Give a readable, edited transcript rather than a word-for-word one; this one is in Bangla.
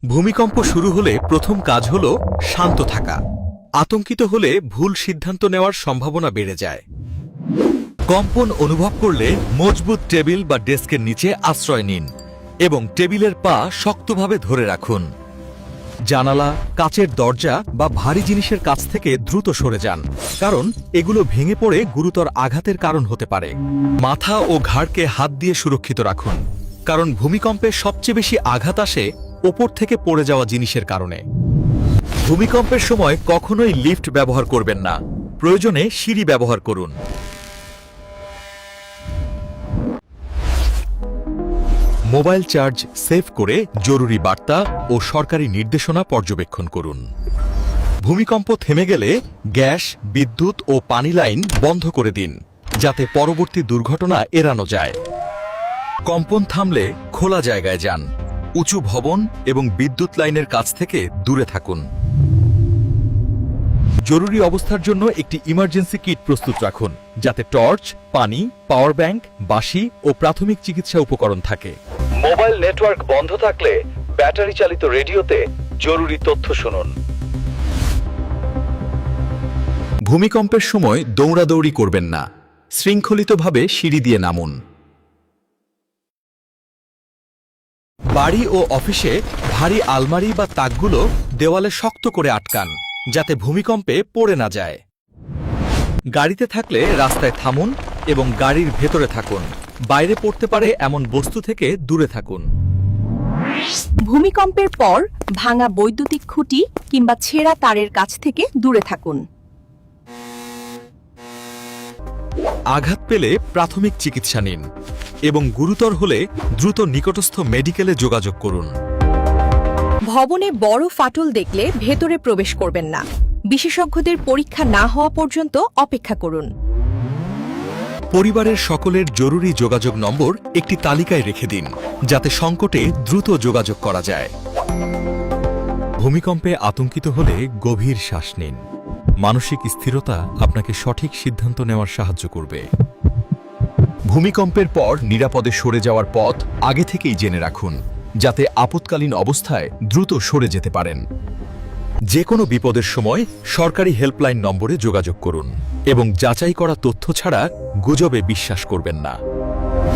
ভূমিকম্প শুরু হলে প্রথম কাজ হল শান্ত থাকা। আতঙ্কিত হলে ভুল সিদ্ধান্ত নেওয়ার সম্ভাবনা বেড়ে যায়। কম্পন অনুভব করলে মজবুত টেবিল বা ডেস্কের নিচে আশ্রয় নিন এবং টেবিলের পা শক্তভাবে ধরে রাখুন। জানালা, কাচের দরজা বা ভারী জিনিসের কাছ থেকে দ্রুত সরে যান, কারণ এগুলো ভেঙে পড়ে গুরুতর আঘাতের কারণ হতে পারে। মাথা ও ঘাড়কে হাত দিয়ে সুরক্ষিত রাখুন, কারণ ভূমিকম্পে সবচেয়ে বেশি আঘাত আসে ওপর থেকে পড়ে যাওয়া জিনিসের কারণে। ভূমিকম্পের সময় কখনোই লিফট ব্যবহার করবেন না, প্রয়োজনে সিঁড়ি ব্যবহার করুন। মোবাইল চার্জ সেভ করে জরুরি বার্তা ও সরকারি নির্দেশনা পর্যবেক্ষণ করুন। ভূমিকম্প থেমে গেলে গ্যাস, বিদ্যুৎ ও পানি লাইন বন্ধ করে দিন, যাতে পরবর্তী দুর্ঘটনা এড়ানো যায়। কম্পন থামলে খোলা জায়গায় যান, উঁচু ভবন এবং বিদ্যুৎ লাইনের কাছ থেকে দূরে থাকুন। জরুরি অবস্থার জন্য একটি ইমার্জেন্সি কিট প্রস্তুত রাখুন, যাতে টর্চ, পানি, পাওয়ার ব্যাংক, বাঁশি ও প্রাথমিক চিকিৎসা উপকরণ থাকে। মোবাইল নেটওয়ার্ক বন্ধ থাকলে ব্যাটারি চালিত রেডিওতে জরুরি তথ্য শুনুন। ভূমিকম্পের সময় দৌড়াদৌড়ি করবেন না, শৃঙ্খলিতভাবে সিঁড়ি দিয়ে নামুন। বাড়ি ও অফিসে ভারী আলমারি বা তাকগুলো দেওয়ালে শক্ত করে আটকান, যাতে ভূমিকম্পে পড়ে না যায়। গাড়িতে থাকলে রাস্তায় থামুন এবং গাড়ির ভেতরে থাকুন। বাইরে পড়তে পারে এমন বস্তু থেকে দূরে থাকুন। ভূমিকম্পের পর ভাঙা বৈদ্যুতিক খুঁটি কিংবা ছেঁড়া তারের কাছ থেকে দূরে থাকুন। আঘাত পেলে প্রাথমিক চিকিৎসা নিন এবং গুরুতর হলে দ্রুত নিকটস্থ মেডিকেলে যোগাযোগ করুন। ভবনে বড় ফাটল দেখলে ভেতরে প্রবেশ করবেন না। বিশেষজ্ঞদের পরীক্ষা না হওয়া পর্যন্ত অপেক্ষা করুন। পরিবারের সকলের জরুরি যোগাযোগ নম্বর একটি তালিকায় রেখে দিন, যাতে সংকটে দ্রুত যোগাযোগ করা যায়। ভূমিকম্পে আতঙ্কিত হলে গভীর শ্বাস নিন। মানসিক স্থিরতা আপনাকে সঠিক সিদ্ধান্ত নেওয়ার সাহায্য করবে। ভূমিকম্পের পর নিরাপদে সরে যাওয়ার পথ আগে থেকেই জেনে রাখুন, যাতে আপৎকালীন অবস্থায় দ্রুত সরে যেতে পারেন। যে কোনো বিপদের সময় সরকারি হেল্পলাইন নম্বরে যোগাযোগ করুন এবং যাচাই করা তথ্য ছাড়া গুজবে বিশ্বাস করবেন না।